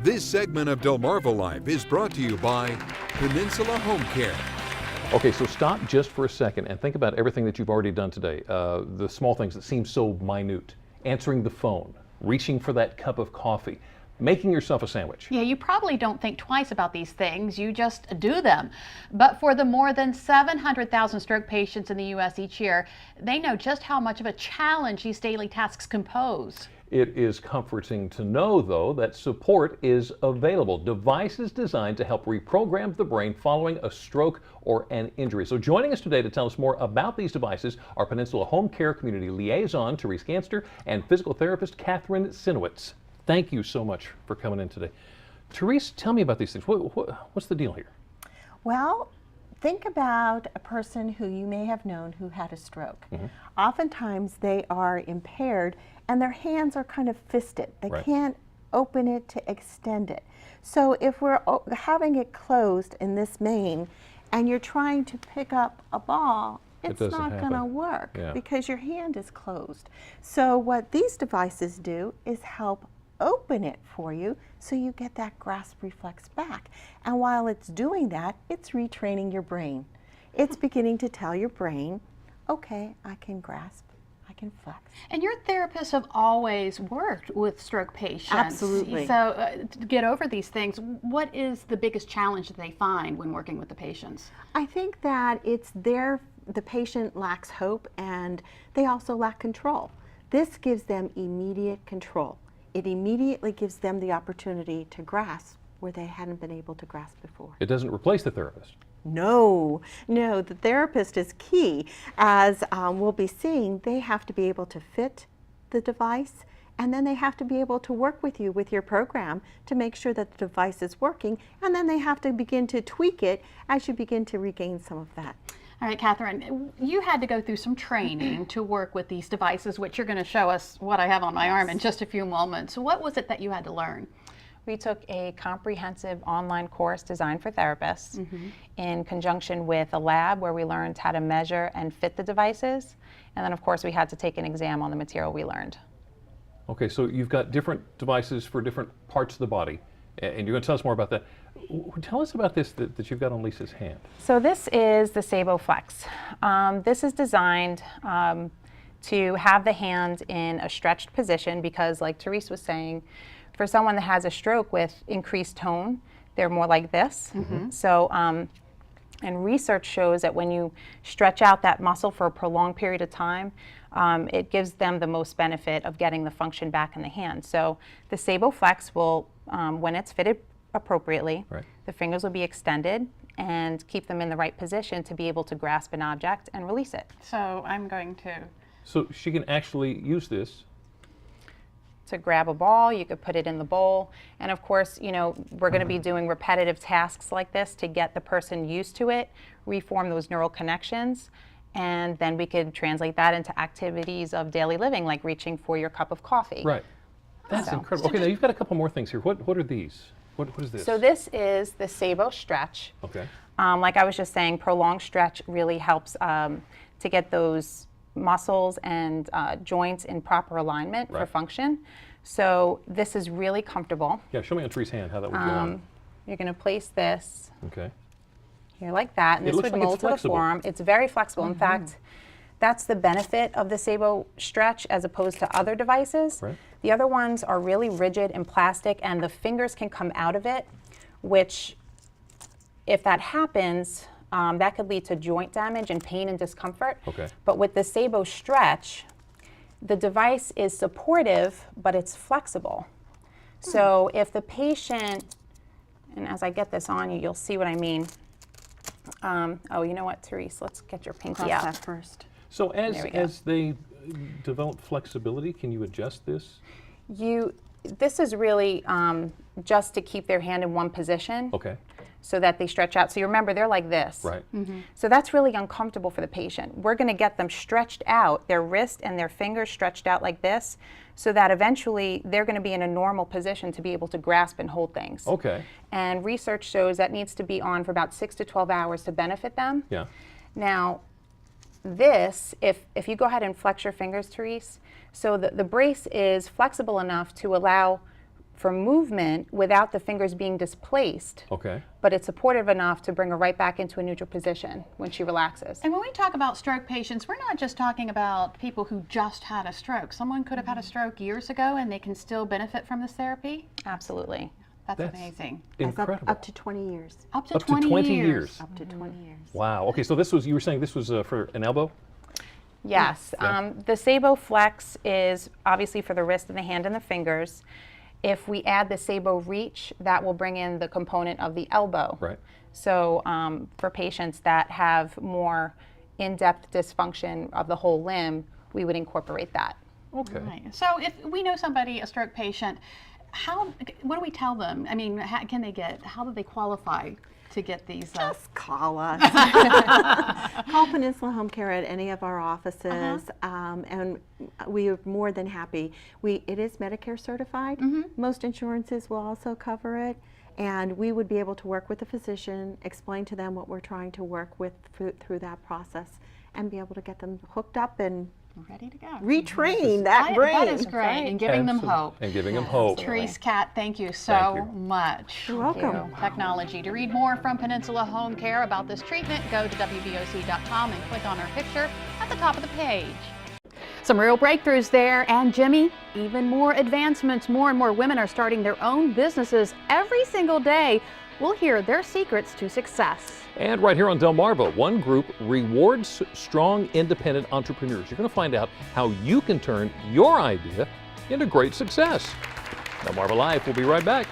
This segment of Delmarva Life is brought to you by Peninsula Home Care. Okay, so stop just for a second and think about everything that you've already done today. The small things that seem so minute. Answering the phone, reaching for that cup of coffee, making yourself a sandwich. Yeah, you probably don't think twice about these things, you just do them. But for the more than 700,000 stroke patients in the U.S. each year, they know just how much of a challenge these daily tasks can pose. It is comforting to know, though, that support is available. Devices designed to help reprogram the brain following a stroke or an injury. So joining us today to tell us more about these devices are Peninsula Home Care Community Liaison Therese Ganster and physical therapist Catherine Sinowitz. Thank you so much for coming in today. Therese, tell me about these things. What's the deal here? Well, think about a person who you may have known who had a stroke. Oftentimes they are impaired and their hands are kind of fisted. They can't open it to extend it. So if we're having it closed in this main and you're trying to pick up a ball, it's not going to work because your hand is closed. So what these devices do is help open it for you so you get that grasp reflex back. And while it's doing that, it's retraining your brain. It's beginning to tell your brain, okay, I can grasp, I can flex. And your therapists have always worked with stroke patients. Absolutely. So to get over these things, what is the biggest challenge that they find when working with the patients? I think that it's the patient lacks hope and they also lack control. This gives them immediate control. It immediately gives them the opportunity to grasp where they hadn't been able to grasp before. It doesn't replace the therapist. No, the therapist is key. As we'll be seeing, they have to be able to fit the device, and then they have to be able to work with you with your program to make sure that the device is working, and then they have to begin to tweak it as you begin to regain some of that. All right, Catherine, you had to go through some training to work with these devices, which you're going to show us what I have on my arm in just a few moments. What was it that you had to learn? We took a comprehensive online course designed for therapists in conjunction with a lab where we learned how to measure and fit the devices. And then, of course, we had to take an exam on the material we learned. Okay, so you've got different devices for different parts of the body, and you're going to tell us more about that. Tell us about this that you've got on Lisa's hand. So this is the Sabo Flex. This is designed to have the hand in a stretched position because, like Therese was saying, for someone that has a stroke with increased tone, they're more like this. So, and research shows that when you stretch out that muscle for a prolonged period of time, it gives them the most benefit of getting the function back in the hand. So the Sabo Flex will, when it's fitted appropriately, the fingers will be extended and keep them in the right position to be able to grasp an object and release it. So I'm going to... So she can actually use this to grab a ball, you could put it in the bowl, and of course, you know, we're going to be doing repetitive tasks like this to get the person used to it, reform those neural connections, and then we could translate that into activities of daily living, like reaching for your cup of coffee. Right. That's incredible. Okay, now you've got a couple more things here. What are these? What is this? So this is the Sabo Stretch. Okay. Like I was just saying, prolonged stretch really helps to get those muscles and joints in proper alignment for function. So this is really comfortable. Yeah, show me on Therese's hand how that would go on. You're going to place this Okay. here like that, and It this looks would like it's mold to the flexible. forearm. It's very flexible. In fact, that's the benefit of the Sabo Stretch as opposed to other devices. Right. The other ones are really rigid and plastic, and the fingers can come out of it, which, if that happens, that could lead to joint damage and pain and discomfort. Okay. But with the Sabo Stretch, the device is supportive, but it's flexible. So if the patient, and as I get this on you, you'll see what I mean. Oh, you know what, Therese, let's get your pinky Cross out. that first. So There we go. as they develop flexibility, can you adjust this? This is really just to keep their hand in one position. Okay. So that they stretch out. So you remember, they're like this. Right. So that's really uncomfortable for the patient. We're going to get them stretched out, their wrist and their fingers stretched out like this, so that eventually they're going to be in a normal position to be able to grasp and hold things. Okay. And research shows that needs to be on for about 6 to 12 hours to benefit them. Yeah. Now, this, if you go ahead and flex your fingers, Therese, so the brace is flexible enough to allow for movement without the fingers being displaced. Okay. But it's supportive enough to bring her right back into a neutral position when she relaxes. And when we talk about stroke patients, we're not just talking about people who just had a stroke. Someone could have had a stroke years ago and they can still benefit from this therapy? Absolutely. That's amazing. Incredible. Up to 20 years. Up to 20 years. Up to 20 years. Wow. Okay, so this was, you were saying this was for an elbow? Yes. Yeah. The Sabo Flex is obviously for the wrist and the hand and the fingers. If we add the Sabo Reach, that will bring in the component of the elbow. Right. So for patients that have more in-depth dysfunction of the whole limb, we would incorporate that. Okay. Right. So if we know somebody, a stroke patient, what do we tell them? I mean, how do they qualify to get these? Just call us. Call Peninsula Home Care at any of our offices, and we are more than happy. It is Medicare certified. Most insurances will also cover it, and we would be able to work with the physician, explain to them what we're trying to work with through that process, and be able to get them hooked up and ready to go. Retrain that brain. That is great, and giving them hope. And giving them hope. Therese, Kat, thank you so much. You're welcome. Technology. To read more from Peninsula Home Care about this treatment, go to WBOC.com and click on our picture at the top of the page. Some real breakthroughs there, and Jimmy, even more advancements. More and more women are starting their own businesses every single day. We'll hear their secrets to success. And right here on Delmarva, one group rewards strong, independent entrepreneurs. You're going to find out how you can turn your idea into great success. Delmarva Live will be right back.